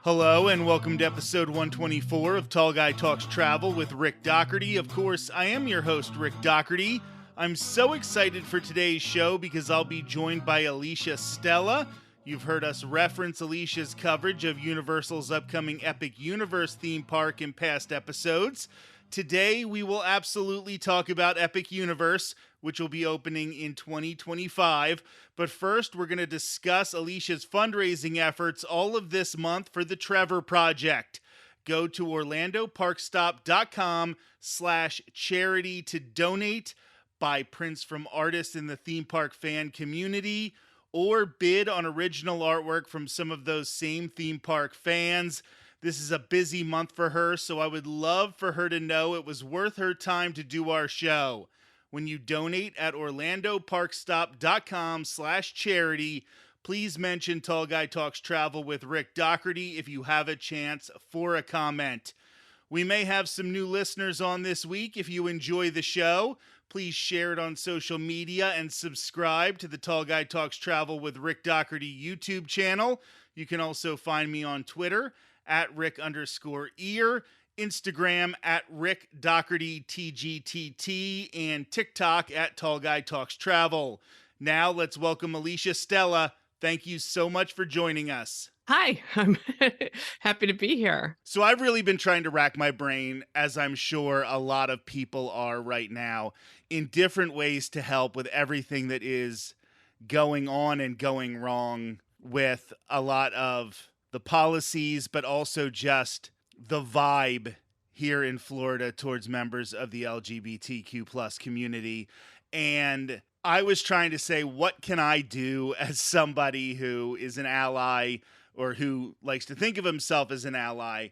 Hello and welcome to episode 124 of Tall Guy Talks Travel with Rick Doherty. Of course, I am your host, Rick Doherty. I'm so excited for today's show because I'll be joined by Alicia Stella. You've heard us reference Alicia's coverage of Universal's upcoming Epic Universe theme park in past episodes. Today, we will absolutely talk about Epic Universe, which will be opening in 2025. But first, we're going to discuss Alicia's fundraising efforts all of this month for the Trevor Project. Go to orlandoparkstop.com/charity to donate, buy prints from artists in the theme park fan community, or bid on original artwork from some of those same theme park fans. This is a busy month for her, so I would love for her to know it was worth her time to do our show. When you donate at orlandoparkstop.com/charity, please mention Tall Guy Talks Travel with Rick Doherty if you have a chance for a comment. We may have some new listeners on this week. If you enjoy the show, please share it on social media and subscribe to the Tall Guy Talks Travel with Rick Doherty YouTube channel. You can also find me on Twitter at Rick_ear, Instagram at Rick Doherty TGTT, and TikTok at Tall Guy Talks Travel. Now let's welcome Alicia Stella. Thank you so much for joining us. Hi, I'm happy to be here. So I've really been trying to rack my brain, as I'm sure a lot of people are right now, in different ways to help with everything that is going on and going wrong with a lot of the policies, but also just the vibe here in Florida towards members of the LGBTQ plus community. And I was trying to say, what can I do as somebody who is an ally or who likes to think of himself as an ally?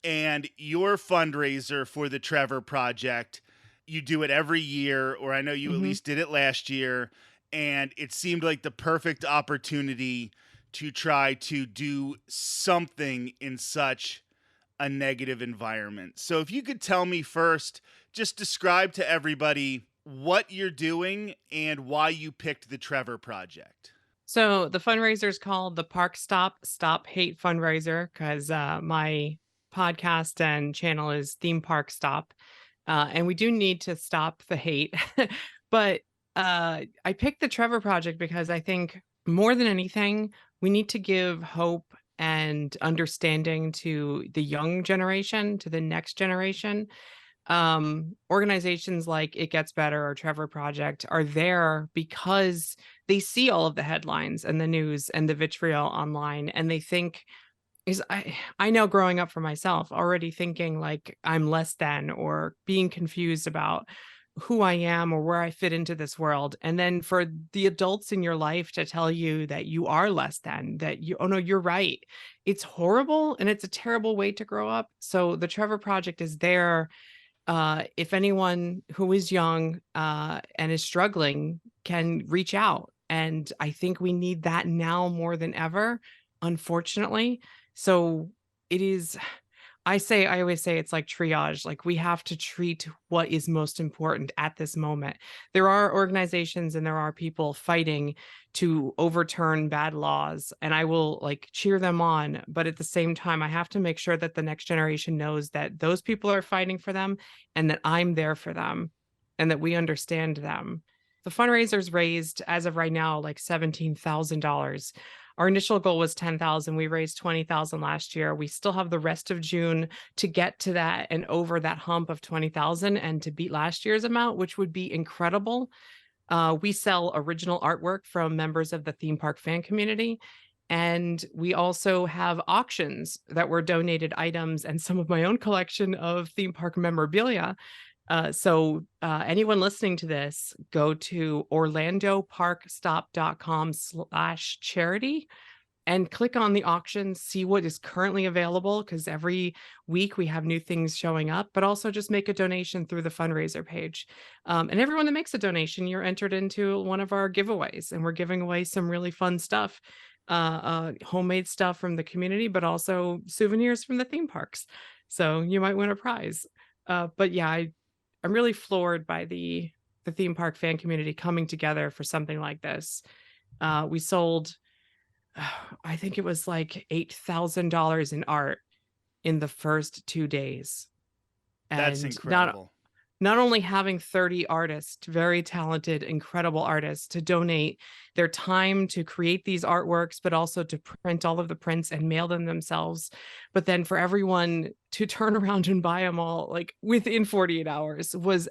And your fundraiser for the Trevor Project, you do it every year, or I know you at least did it last year, and it seemed like the perfect opportunity to try to do something in such a negative environment. So if you could tell me first, just describe to everybody what you're doing and why you picked the Trevor Project. So the fundraiser is called the Park Stop Hate Fundraiser because my podcast and channel is Theme Park Stop. And we do need to stop the hate. But I picked the Trevor Project because I think more than anything, we need to give hope and understanding to the young generation, to the next generation. Organizations like It Gets Better or Trevor Project are there because they see all of the headlines and the news and the vitriol online, and they think I know growing up for myself, already thinking like I'm less than or being confused about who I am or where I fit into this world. And then for the adults in your life to tell you that you are less than, that you, oh no, you're right. It's horrible and it's a terrible way to grow up. So the Trevor Project is there. If anyone who is young and is struggling can reach out. And I think we need that now more than ever, unfortunately. So it is, I always say it's like triage. Like we have to treat what is most important at this moment. There are organizations and there are people fighting to overturn bad laws, and I will like cheer them on. But at the same time, I have to make sure that the next generation knows that those people are fighting for them and that I'm there for them and that we understand them. The fundraiser's raised as of right now like $17,000. Our initial goal was 10,000. We raised 20,000 last year. We still have the rest of June to get to that and over that hump of 20,000 and to beat last year's amount, which would be incredible. We sell original artwork from members of the theme park fan community. And we also have auctions that were donated items and some of my own collection of theme park memorabilia. So anyone listening to this, go to orlandoparkstop.com/charity and click on the auction, see what is currently available, because every week we have new things showing up, but also just make a donation through the fundraiser page. And everyone that makes a donation, you're entered into one of our giveaways, and we're giving away some really fun stuff, homemade stuff from the community, but also souvenirs from the theme parks. So you might win a prize. But yeah, I'm really floored by the theme park fan community coming together for something like this. We sold I think it was like $8,000 in art in the first 2 days. That's And incredible. not only having 30 artists, very talented, incredible artists to donate their time to create these artworks, but also to print all of the prints and mail them themselves. But then for everyone to turn around and buy them all like within 48 hours was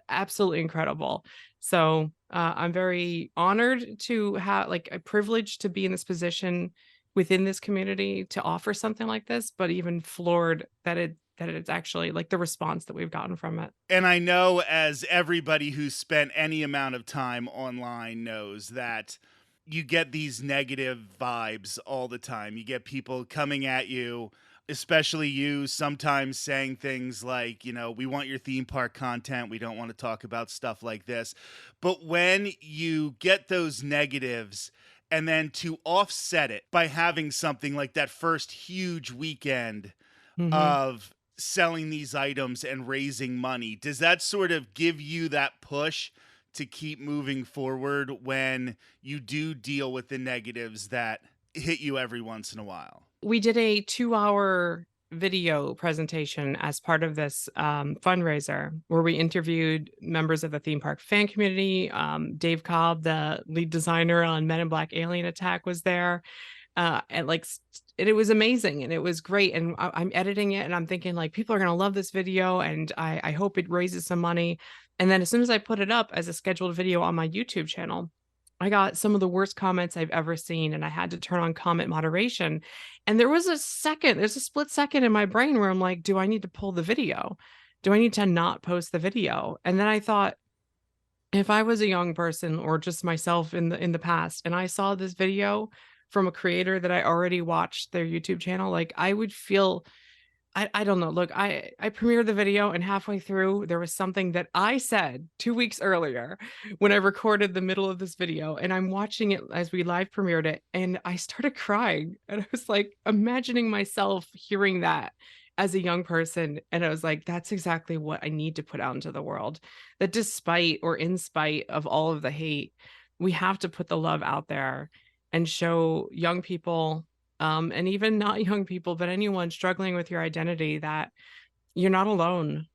absolutely incredible. So I'm very honored to have like a privilege to be in this position within this community to offer something like this, but even floored that it's actually like the response that we've gotten from it. And I know, as everybody who's spent any amount of time online knows, that you get these negative vibes all the time. You get people coming at you, especially you, sometimes saying things like, we want your theme park content. We don't want to talk about stuff like this. But when you get those negatives, and then to offset it by having something like that first huge weekend Mhm. of selling these items and raising money, does that sort of give you that push to keep moving forward when you do deal with the negatives that hit you every once in a while? We did a 2-hour video presentation as part of this, fundraiser where we interviewed members of the theme park fan community. Dave Cobb, the lead designer on Men in Black Alien Attack, was there. And like, and it was amazing and it was great. And I'm editing it and I'm thinking like people are gonna love this video and I hope it raises some money. And then as soon as I put it up as a scheduled video on my YouTube channel, I got some of the worst comments I've ever seen, and I had to turn on comment moderation. And there's a split second in my brain where I'm like, do I need to pull the video? Do I need to not post the video? And then I thought, if I was a young person or just myself in the past and I saw this video from a creator that I already watched their YouTube channel, like I would feel I don't know. Look, I premiered the video and halfway through there was something that I said 2 weeks earlier when I recorded the middle of this video and I'm watching it as we live premiered it and I started crying and I was like imagining myself hearing that as a young person and I was like that's exactly what I need to put out into the world. That despite or in spite of all of the hate, we have to put the love out there and show young people and even not young people, but anyone struggling with your identity that you're not alone.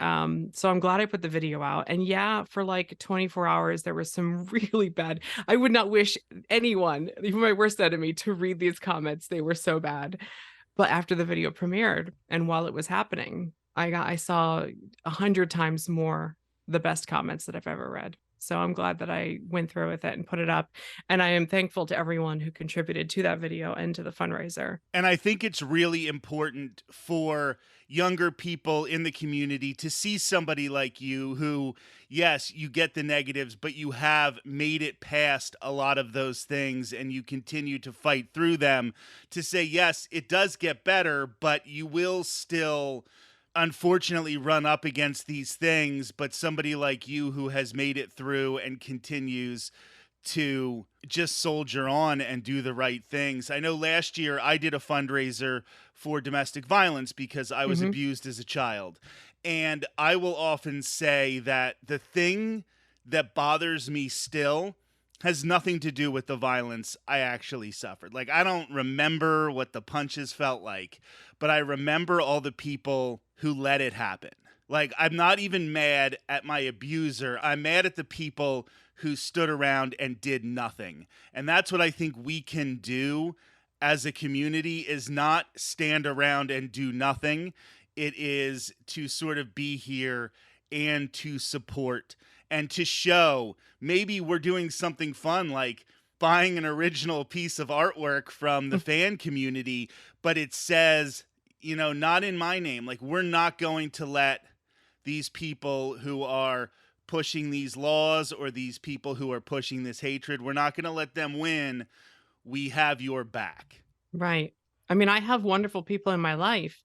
So I'm glad I put the video out. And yeah, for like 24 hours, there was some really bad. I would not wish anyone, even my worst enemy, to read these comments. They were so bad. But after the video premiered and while it was happening, I saw 100 times more the best comments that I've ever read. So I'm glad that I went through with it and put it up. And I am thankful to everyone who contributed to that video and to the fundraiser. And I think it's really important for younger people in the community to see somebody like you who, yes, you get the negatives, but you have made it past a lot of those things and you continue to fight through them, to say, yes, it does get better, but you will still unfortunately run up against these things. But somebody like you who has made it through and continues to just soldier on and do the right things. I know last year I did a fundraiser for domestic violence because I was Mhm. abused as a child. And I will often say that the thing that bothers me still has nothing to do with the violence I actually suffered. Like, I don't remember what the punches felt like, but I remember all the people who let it happen. Like, I'm not even mad at my abuser. I'm mad at the people who stood around and did nothing. And that's what I think we can do as a community, is not stand around and do nothing. It is to sort of be here and to support and to show maybe we're doing something fun like buying an original piece of artwork from the fan community, but it says, not in my name. Like, we're not going to let these people who are pushing these laws or these people who are pushing this hatred, we're not going to let them win. We have your back. Right. I mean, I have wonderful people in my life.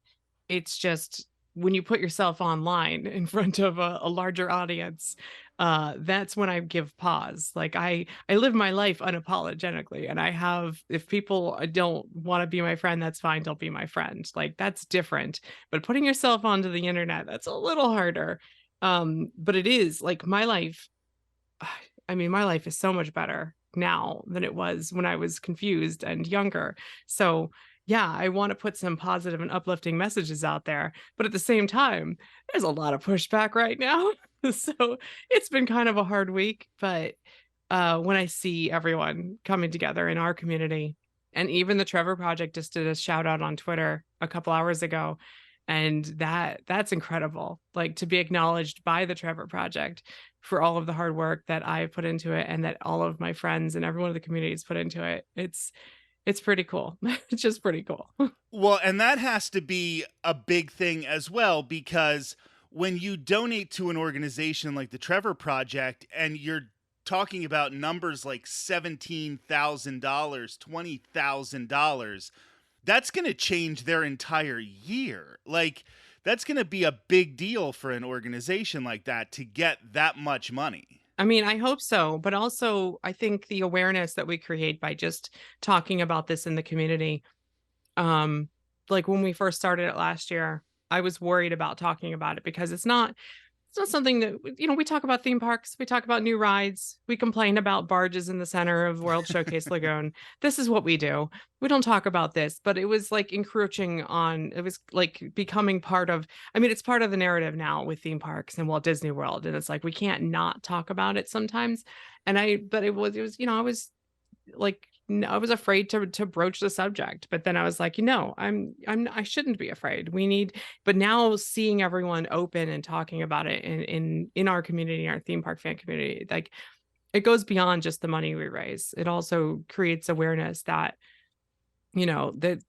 It's just when you put yourself online in front of a larger audience, that's when I give pause. Like I live my life unapologetically, and I have if people don't want to be my friend, that's fine. Don't be my friend. Like that's different. But putting yourself onto the internet, that's a little harder. But it is like my life. I mean, my life is so much better now than it was when I was confused and younger. So, yeah, I want to put some positive and uplifting messages out there, but at the same time, there's a lot of pushback right now. So, it's been kind of a hard week, but when I see everyone coming together in our community, and even the Trevor Project just did a shout out on Twitter a couple hours ago, and that's incredible. Like to be acknowledged by the Trevor Project for all of the hard work that I put into it, and that all of my friends and everyone in the communities put into it. It's pretty cool. It's just pretty cool. Well, and that has to be a big thing as well, because when you donate to an organization like the Trevor Project and you're talking about numbers like $17,000, $20,000, that's going to change their entire year. Like, that's going to be a big deal for an organization like that to get that much money. I mean, I hope so, but also I think the awareness that we create by just talking about this in the community. Um, like when we first started it last year, I was worried about talking about it because it's not something that, we talk about theme parks, we talk about new rides, we complain about barges in the center of World Showcase Lagoon. This is what we do. We don't talk about this, but it was like encroaching on, it was like becoming part of, I mean, it's part of the narrative now with theme parks and Walt Disney World. And it's like, we can't not talk about it sometimes. But it was, I was like, I was afraid to broach the subject, but then I was like, I shouldn't be afraid. But now seeing everyone open and talking about it in our community, our theme park fan community, like it goes beyond just the money we raise. It also creates awareness that that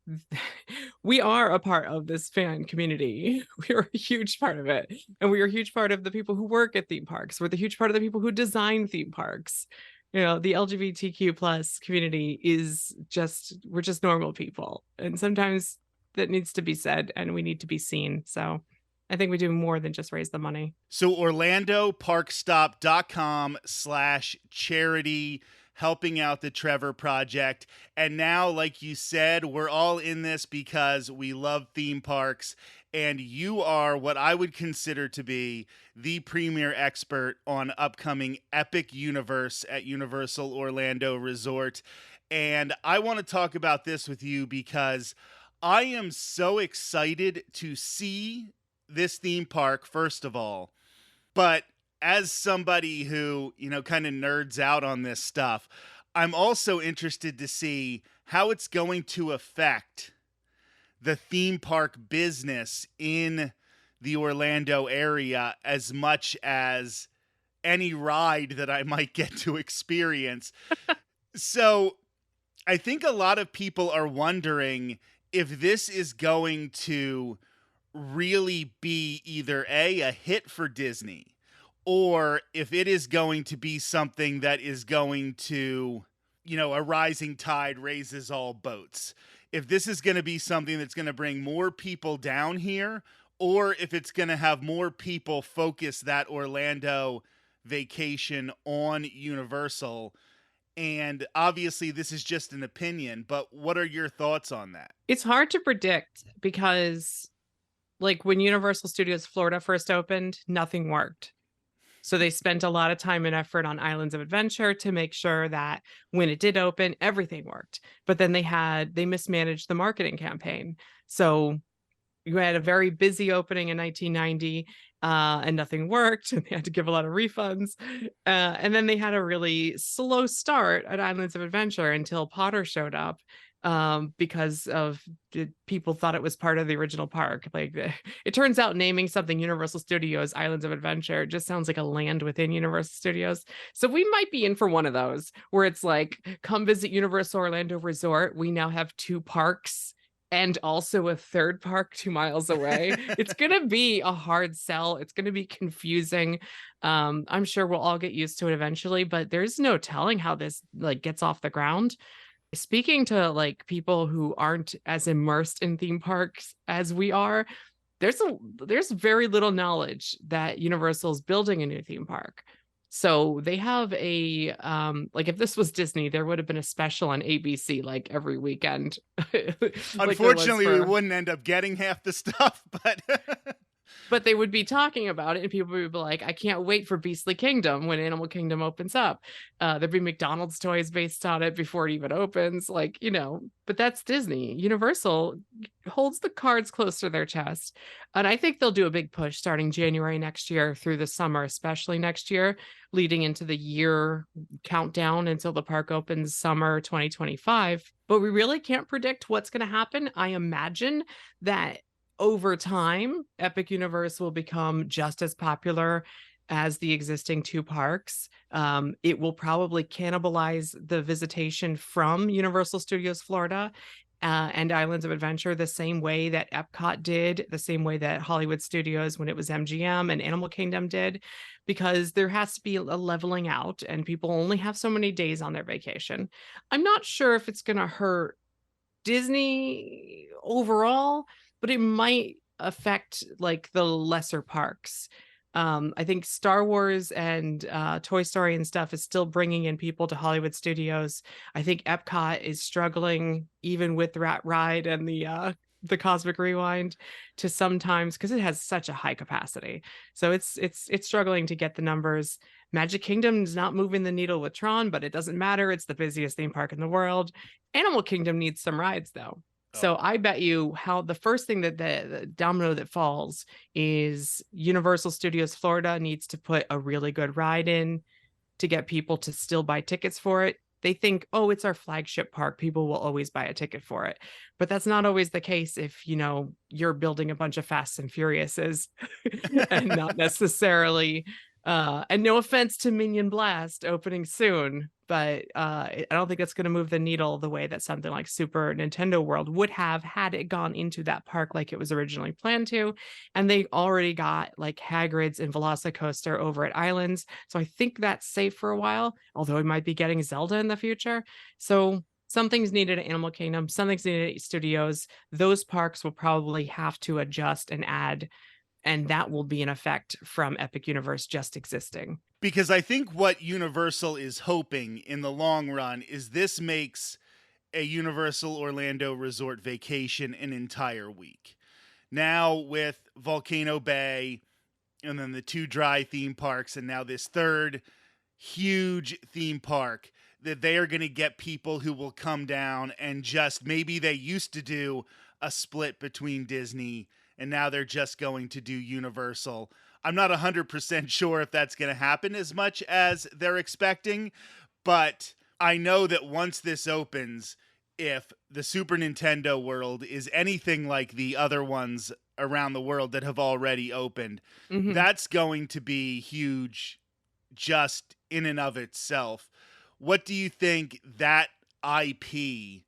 we are a part of this fan community. We are a huge part of it. And we are a huge part of the people who work at theme parks. We're the huge part of the people who design theme parks. The LGBTQ plus community we're just normal people. And sometimes that needs to be said and we need to be seen. So I think we do more than just raise the money. So orlandoparkstop.com/charity, helping out the Trevor Project. And now, like you said, we're all in this because we love theme parks. And you are what I would consider to be the premier expert on upcoming Epic Universe at Universal Orlando Resort. And I want to talk about this with you because I am so excited to see this theme park, first of all. But as somebody who, kind of nerds out on this stuff, I'm also interested to see how it's going to affect the theme park business in the Orlando area as much as any ride that I might get to experience. So I think a lot of people are wondering if this is going to really be either a hit for Disney, or if it is going to be something that is going to, a rising tide raises all boats. If this is going to be something that's going to bring more people down here, or if it's going to have more people focus that Orlando vacation on Universal. And obviously this is just an opinion, but what are your thoughts on that? It's hard to predict because like when Universal Studios Florida first opened, nothing worked. So they spent a lot of time and effort on Islands of Adventure to make sure that when it did open, everything worked. But then they mismanaged the marketing campaign. So you had a very busy opening in 1990 and nothing worked, and they had to give a lot of refunds. And then they had a really slow start at Islands of Adventure until Potter showed up, because people thought it was part of the original park. Like it turns out naming something Universal Studios Islands of Adventure just sounds like a land within Universal Studios. So we might be in for one of those where it's like, come visit Universal Orlando Resort. We now have two parks and also a third park 2 miles away. It's going to be a hard sell. It's going to be confusing. I'm sure we'll all get used to it eventually, but there's no telling how this like gets off the ground. Speaking to like people who aren't as immersed in theme parks as we are, there's very little knowledge that Universal's building a new theme park. So they have like if this was Disney, there would have been a special on ABC like every weekend. Unfortunately, we wouldn't end up getting half the stuff, but But they would be talking about it, and people would be like, "I can't wait for Beastly Kingdom when Animal Kingdom opens up." There'd be McDonald's toys based on it before it even opens, like, but that's Disney. Universal holds the cards close to their chest, and I think they'll do a big push starting January next year through the summer, especially next year, leading into the year countdown until the park opens summer 2025. But we really can't predict what's gonna happen. I imagine that over time, Epic Universe will become just as popular as the existing two parks. It will probably cannibalize the visitation from Universal Studios Florida and Islands of Adventure the same way that Epcot did, the same way that Hollywood Studios when it was MGM and Animal Kingdom did, because there has to be a leveling out and people only have so many days on their vacation. I'm not sure if it's going to hurt Disney overall, but it might affect like the lesser parks. I think Star Wars and Toy Story and stuff is still bringing in people to Hollywood Studios. I think Epcot is struggling even with Rat Ride and the Cosmic Rewind to sometimes because it has such a high capacity. So it's struggling to get the numbers. Magic Kingdom is not moving the needle with Tron, but it doesn't matter. It's the busiest theme park in the world. Animal Kingdom needs some rides though. Oh, So I bet you how the first thing that the domino that falls is Universal Studios Florida needs to put a really good ride in to get people to still buy tickets for it. They think, oh, it's our flagship park. People will always buy a ticket for it. But that's not always the case if, you're building a bunch of Fast and Furiouses and not necessarily and no offense to Minion Blast opening soon, but I don't think that's going to move the needle the way that something like Super Nintendo World would have had it gone into that park like it was originally planned to. And they already got like Hagrid's and Velocicoaster over at Islands. So I think that's safe for a while, although we might be getting Zelda in the future. So something's needed at Animal Kingdom, something's needed at studios. Those parks will probably have to adjust and add, and that will be an effect from Epic Universe just existing. because I think what Universal is hoping in the long run is this makes a Universal Orlando Resort vacation an entire week. Now, with Volcano Bay and then the two dry theme parks, and now this third huge theme park, that they are going to get people who will come down and just maybe they used to do a split between Disney and now they're just going to do Universal. I'm not 100% sure if that's going to happen as much as they're expecting, but I know that once this opens, if the Super Nintendo world is anything like the other ones around the world that have already opened, Mhm. that's going to be huge just in and of itself. What do you think that IP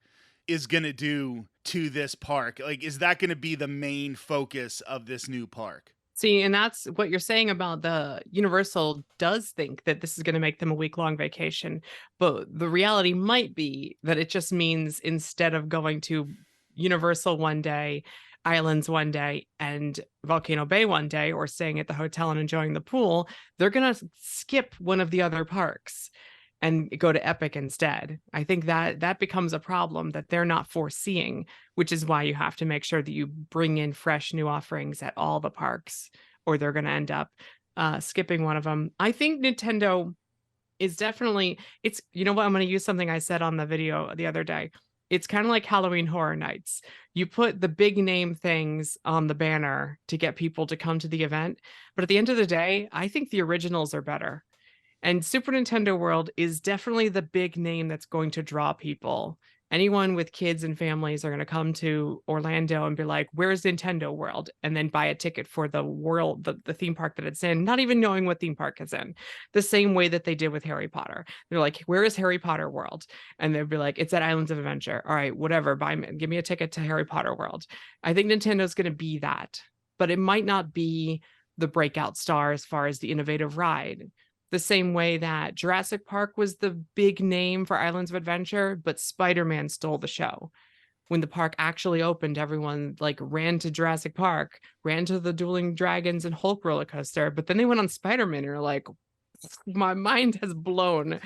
is going to do to this park? Like, is that going to be the main focus of this new park? See, and that's what you're saying about the Universal does think that this is going to make them a week-long vacation, but the reality might be that it just means instead of going to Universal one day, Islands one day, and Volcano Bay one day, or staying at the hotel and enjoying the pool, they're going to skip one of the other parks and go to Epic instead. I think that becomes a problem that they're not foreseeing, which is why you have to make sure that you bring in fresh new offerings at all the parks, or they're going to end up skipping one of them. I think Nintendo is definitely, it's, you know what, I'm going to use something I said on the video the other day. It's kind of like Halloween Horror Nights. You put the big name things on the banner to get people to come to the event, but at the end of the day, I think the originals are better. And Super Nintendo World is definitely the big name that's going to draw people. Anyone with kids and families are going to come to Orlando and be like, where's Nintendo World? And then buy a ticket for the world, the theme park that it's in, not even knowing what theme park it's in. The same way that they did with Harry Potter. They're like, where is Harry Potter World? And they'd be like, it's at Islands of Adventure. All right, whatever, give me a ticket to Harry Potter World. I think Nintendo's going to be that, but it might not be the breakout star as far as the innovative ride, the same way that Jurassic Park was the big name for Islands of Adventure, but Spider-Man stole the show. When the park actually opened, everyone like ran to Jurassic Park, ran to the Dueling Dragons and Hulk roller coaster, but then they went on Spider-Man and are like, my mind has blown.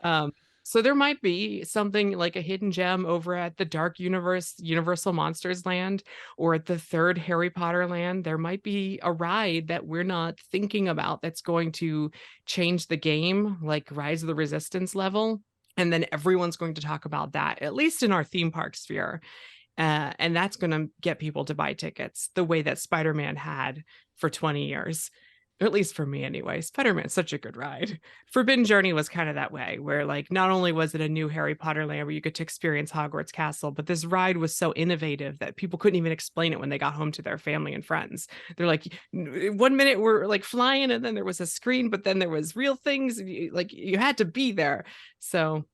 Um, So there might be something like a hidden gem over at the Dark Universe, Universal Monsters Land, or at the third Harry Potter land. There might be a ride that we're not thinking about that's going to change the game, like Rise of the Resistance level. And then everyone's going to talk about that, at least in our theme park sphere. And that's going to get people to buy tickets the way that Spider-Man had for 20 years. At least for me anyway. Spider-Man's such a good ride. Forbidden Journey was kind of that way, where like not only was it a new Harry Potter land where you get to experience Hogwarts Castle, but this ride was so innovative that people couldn't even explain it when they got home to their family and friends. They're like, 1 minute we're like flying, and then there was a screen, but then there was real things. Like you had to be there. So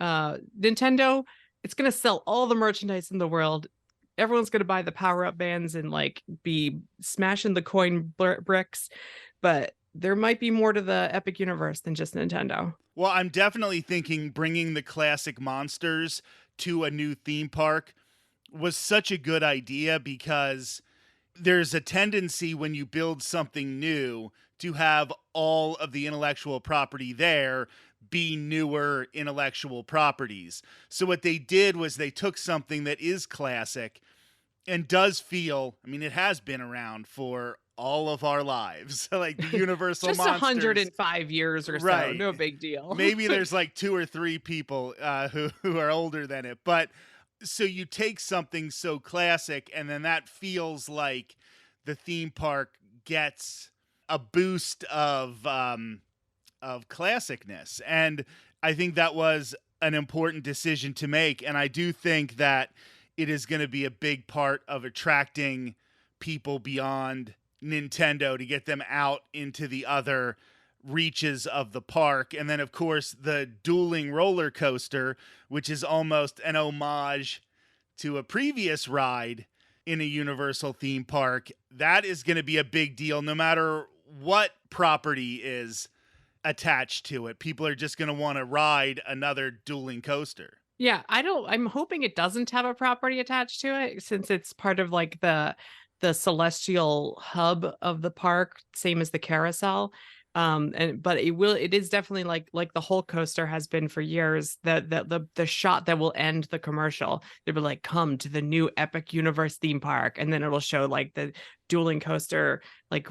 Nintendo, it's going to sell all the merchandise in the world. Everyone's going to buy the power-up bands and like be smashing the coin bricks, but there might be more to the Epic universe than just Nintendo. Well, I'm definitely thinking bringing the classic monsters to a new theme park was such a good idea, because there's a tendency when you build something new to have all of the intellectual property there be newer intellectual properties. So what they did was they took something that is classic and does feel, I mean, it has been around for all of our lives, like the Universal Just Monsters. 105 years or so, Right. no big deal. Maybe there's like 2 or 3 people who are older than it. But so you take something so classic, and then that feels like the theme park gets a boost of classicness. And I think that was an important decision to make. And I do think that it is going to be a big part of attracting people beyond Nintendo to get them out into the other reaches of the park. And then, of course, the dueling roller coaster, which is almost an homage to a previous ride in a Universal theme park. That is going to be a big deal no matter what property is attached to it. People are just going to want to ride another dueling coaster. Yeah, I'm hoping it doesn't have a property attached to it, since it's part of like the celestial hub of the park, same as the carousel. And but it is definitely like the Hulk coaster has been for years, the shot that will end the commercial. They'll be like, come to the new Epic Universe theme park, and then it'll show like the dueling coaster like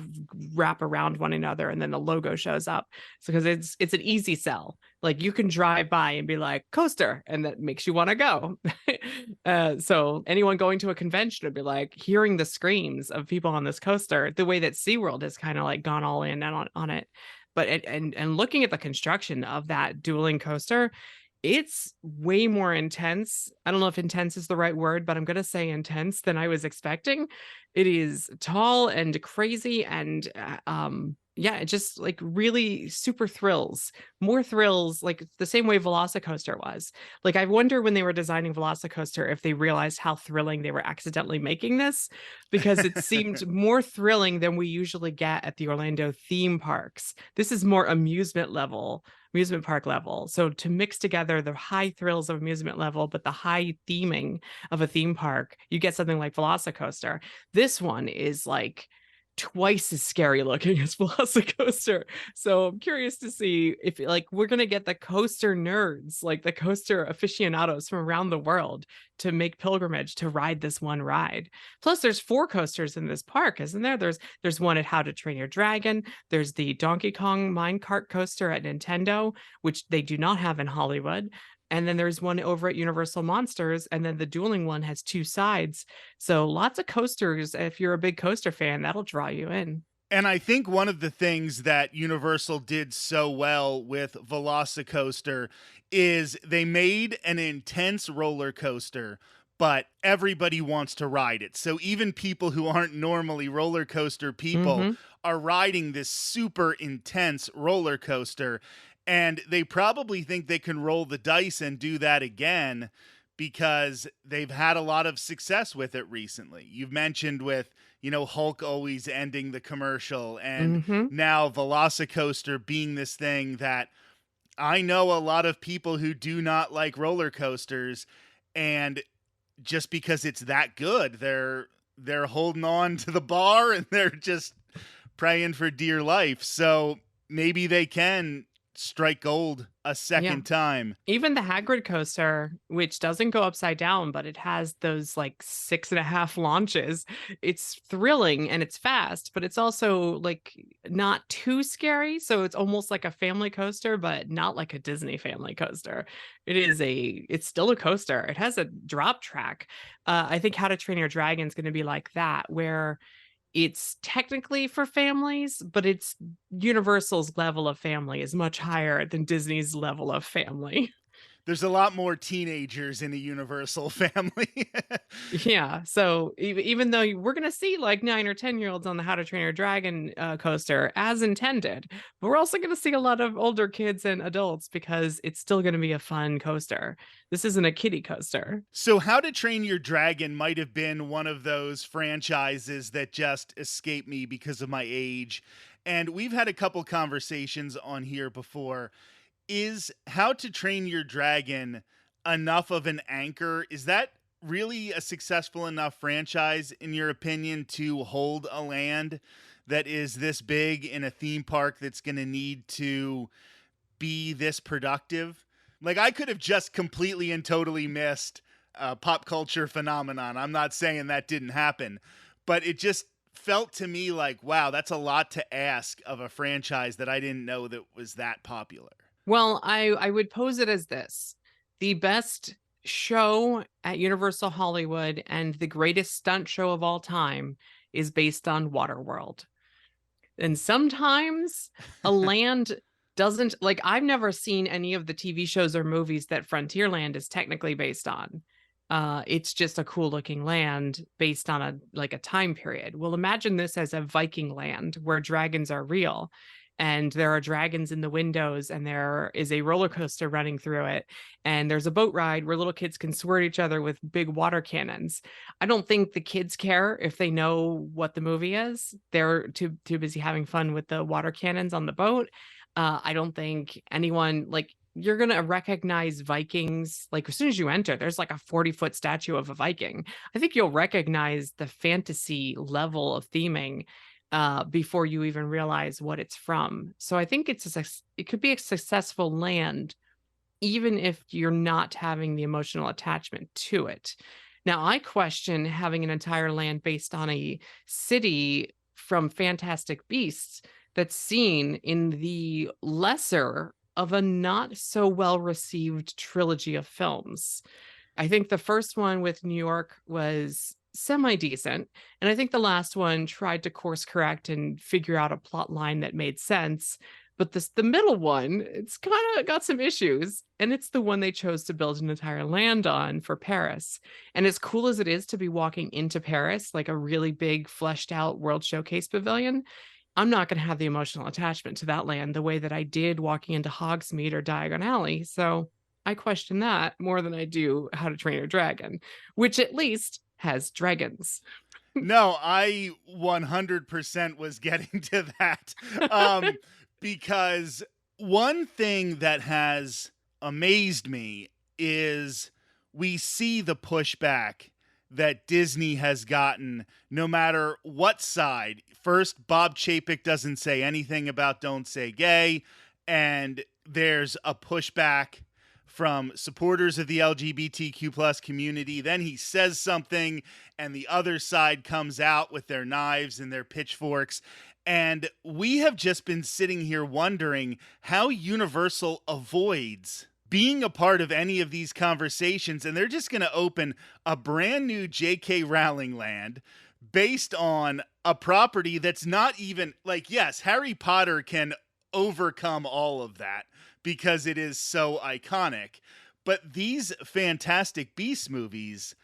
wrap around one another, and then the logo shows up. So because it's an easy sell. Like you can drive by and be like, coaster, and that makes you want to go. So anyone going to a convention would be like hearing the screams of people on this coaster, the way that SeaWorld has kind of like gone all in on it. But and looking at the construction of that dueling coaster, it's way more intense. I don't know if intense is the right word, but I'm going to say intense than I was expecting. It is tall and crazy, and yeah, it just like really super thrills, more thrills, like the same way Velocicoaster was. Like I wonder when they were designing Velocicoaster if they realized how thrilling they were accidentally making this, because it seemed more thrilling than we usually get at the Orlando theme parks. This is more amusement park level. So to mix together the high thrills of amusement level, but the high theming of a theme park, you get something like Velocicoaster. This one is like twice as scary looking as Velocicoaster. So I'm curious to see if like we're gonna get the coaster nerds, like the coaster aficionados from around the world, to make pilgrimage to ride this one ride. Plus, there's 4 coasters in this park, isn't there? There's one at How to Train Your Dragon. There's the Donkey Kong minecart coaster at Nintendo, which they do not have in Hollywood. And then there's one over at Universal Monsters, and then the dueling one has 2 sides. So lots of coasters. If you're a big coaster fan, that'll draw you in. And I think one of the things that Universal did so well with Velocicoaster is they made an intense roller coaster, but everybody wants to ride it. So even people who aren't normally roller coaster people are riding this super intense roller coaster. And they probably think they can roll the dice and do that again because they've had a lot of success with it recently. You've mentioned with, Hulk always ending the commercial, and now Velocicoaster being this thing that I know a lot of people who do not like roller coasters, and just because it's that good, they're holding on to the bar and they're just praying for dear life. So maybe they can strike gold a Yeah. second time. Even the Hagrid coaster, which doesn't go upside down, but it has those like 6.5 launches. It's thrilling and it's fast, but it's also like not too scary. So it's almost like a family coaster, but not like a Disney family coaster. It's still a coaster. It has a drop track. I think How to Train Your Dragon is going to be like that, where it's technically for families, but it's Universal's level of family is much higher than Disney's level of family. There's a lot more teenagers in a Universal family. Yeah, so even though we're gonna see like 9 or 10-year-olds on the How to Train Your Dragon coaster as intended, but we're also gonna see a lot of older kids and adults because it's still gonna be a fun coaster. This isn't a kiddie coaster. So, How to Train Your Dragon might have been one of those franchises that just escaped me because of my age. And we've had a couple conversations on here before. Is How to Train Your Dragon enough of an anchor? Is that really a successful enough franchise, in your opinion, to hold a land that is this big in a theme park that's going to need to be this productive? Like, I could have just completely and totally missed a pop culture phenomenon. I'm not saying that didn't happen, but it just felt to me like, wow, that's a lot to ask of a franchise that I didn't know that was that popular. Well, I would pose it as this. The best show at Universal Hollywood and the greatest stunt show of all time is based on Waterworld. And sometimes a land doesn't like I've never seen any of the TV shows or movies that Frontierland is technically based on. It's just a cool looking land based on a time period. Well, imagine this as a Viking land where dragons are real and there are dragons in the windows and there is a roller coaster running through it and there's a boat ride where little kids can squirt each other with big water cannons. I don't think the kids care if they know what the movie is. They're too busy having fun with the water cannons on the boat. I don't think anyone like you're gonna recognize Vikings like as soon as you enter. There's like a 40-foot statue of a Viking. I think you'll recognize the fantasy level of theming before you even realize what it's from. So I think it could be a successful land even if you're not having the emotional attachment to it. Now, I question having an entire land based on a city from Fantastic Beasts that's seen in the lesser of a not so well received trilogy of films. I think the first one with New York was semi decent. And I think the last one tried to course correct and figure out a plot line that made sense. But the middle one, it's kind of got some issues. And it's the one they chose to build an entire land on for Paris. And as cool as it is to be walking into Paris, like a really big, fleshed out World Showcase pavilion, I'm not going to have the emotional attachment to that land the way that I did walking into Hogsmeade or Diagon Alley. So I question that more than I do How to Train Your Dragon, which at least has dragons. No, I 100% was getting to that. Um, because one thing that has amazed me is we see the pushback that Disney has gotten no matter what side. First, Bob Chapek doesn't say anything about Don't Say Gay, and there's a pushback from supporters of the LGBTQ plus community. Then he says something and the other side comes out with their knives and their pitchforks. And we have just been sitting here wondering how Universal avoids being a part of any of these conversations. And they're just going to open a brand new J.K. Rowling land based on a property that's not even like, yes, Harry Potter can overcome all of that because it is so iconic. But these Fantastic Beasts movies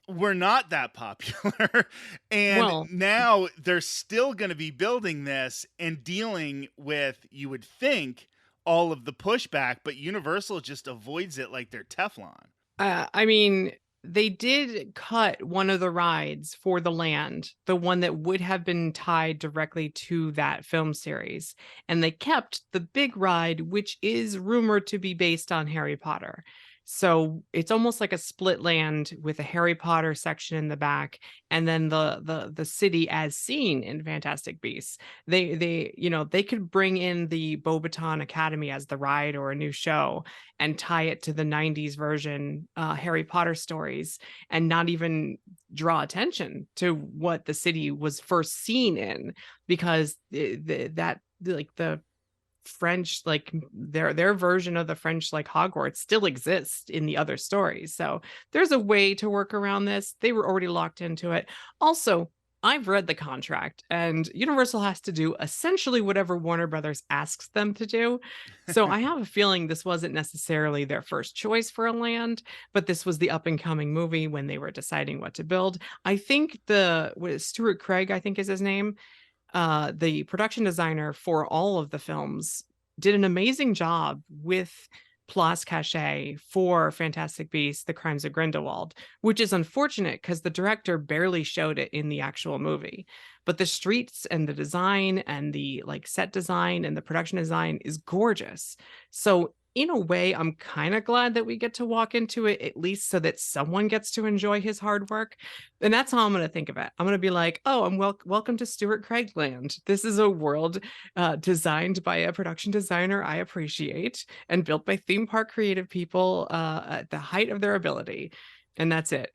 were not that popular. And Well, now they're still going to be building this and dealing with, you would think, all of the pushback, but Universal just avoids it like they're Teflon. I mean, they did cut one of the rides for the land, the one that would have been tied directly to that film series. And they kept the big ride, which is rumored to be based on Harry Potter. So it's almost like a split land with a Harry Potter section in the back, and then the city as seen in Fantastic Beasts. They could bring in the Beauxbaton Academy as the ride or a new show and tie it to the 90s version Harry Potter stories and not even draw attention to what the city was first seen in, because the French, like their version of the French, like Hogwarts, still exists in the other stories. So there's a way to work around this. They were already locked into it. Also, I've read the contract, and Universal has to do essentially whatever Warner Brothers asks them to do. So I have a feeling this wasn't necessarily their first choice for a land, but this was the up and coming movie when they were deciding what to build. I think Stuart Craig, I think is his name, the production designer for all of the films, did an amazing job with Place Cachet for Fantastic Beasts: The Crimes of Grindelwald, which is unfortunate because the director barely showed it in the actual movie. But the streets and the design and the like set design and the production design is gorgeous. So in a way, I'm kind of glad that we get to walk into it, at least so that someone gets to enjoy his hard work. And that's how I'm going to think of it. I'm going to be like, oh, welcome to Stuart Craigland. This is a world designed by a production designer I appreciate and built by theme park creative people at the height of their ability. And that's it.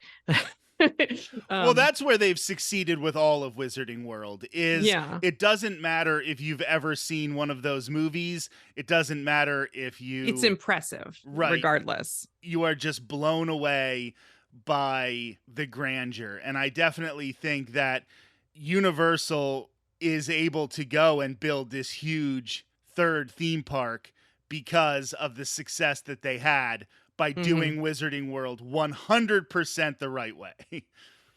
Well, um, that's where they've succeeded with all of Wizarding World. Is yeah, it doesn't matter if you've ever seen one of those movies. It doesn't matter if it's you impressive right, regardless. you are just blown away by the grandeur. And I definitely think that Universal is able to go and build this huge third theme park because of the success that they had by Hmm. doing Wizarding World 100% the right way.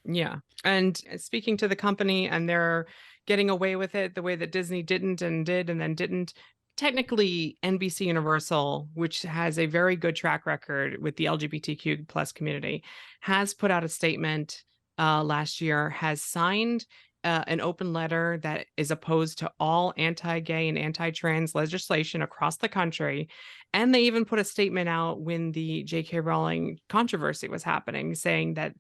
Yeah. And speaking to the company, and they're getting away with it the way that Disney didn't and did and then didn't. Technically, NBC Universal, which has a very good track record with the LGBTQ plus community, has put out a statement last year, has signed an open letter that is opposed to all anti-gay and anti-trans legislation across the country. And they even put a statement out when the J.K. Rowling controversy was happening, saying that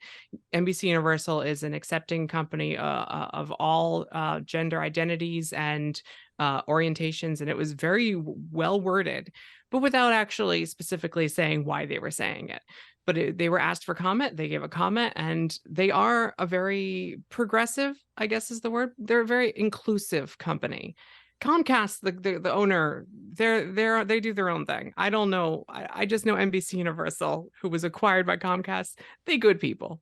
NBC Universal is an accepting company of all gender identities and orientations, and it was very well worded, but without actually specifically saying why they were saying it. But they were asked for comment. They gave a comment, and they are a very progressive, I guess is the word. They're a very inclusive company. Comcast, the owner, they do their own thing. I don't know. I just know NBC Universal, who was acquired by Comcast. They good people.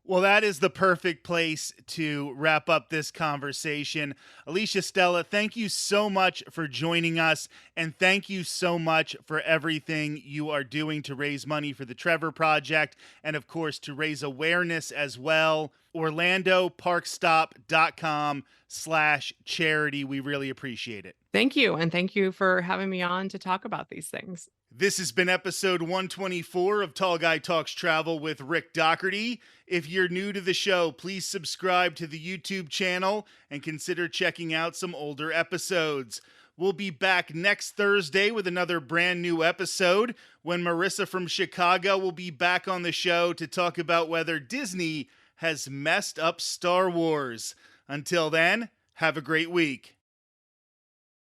Well, that is the perfect place to wrap up this conversation. Alicia, Stella, thank you so much for joining us. And thank you so much for everything you are doing to raise money for the Trevor Project. And of course, to raise awareness as well. OrlandoParkstop.com/charity. We really appreciate it. Thank you. And thank you for having me on to talk about these things. This has been episode 124 of Tall Guy Talks Travel with Rick Doherty. If you're new to the show, please subscribe to the YouTube channel and consider checking out some older episodes. We'll be back next Thursday with another brand new episode when Marissa from Chicago will be back on the show to talk about whether Disney has messed up Star Wars. Until then, have a great week.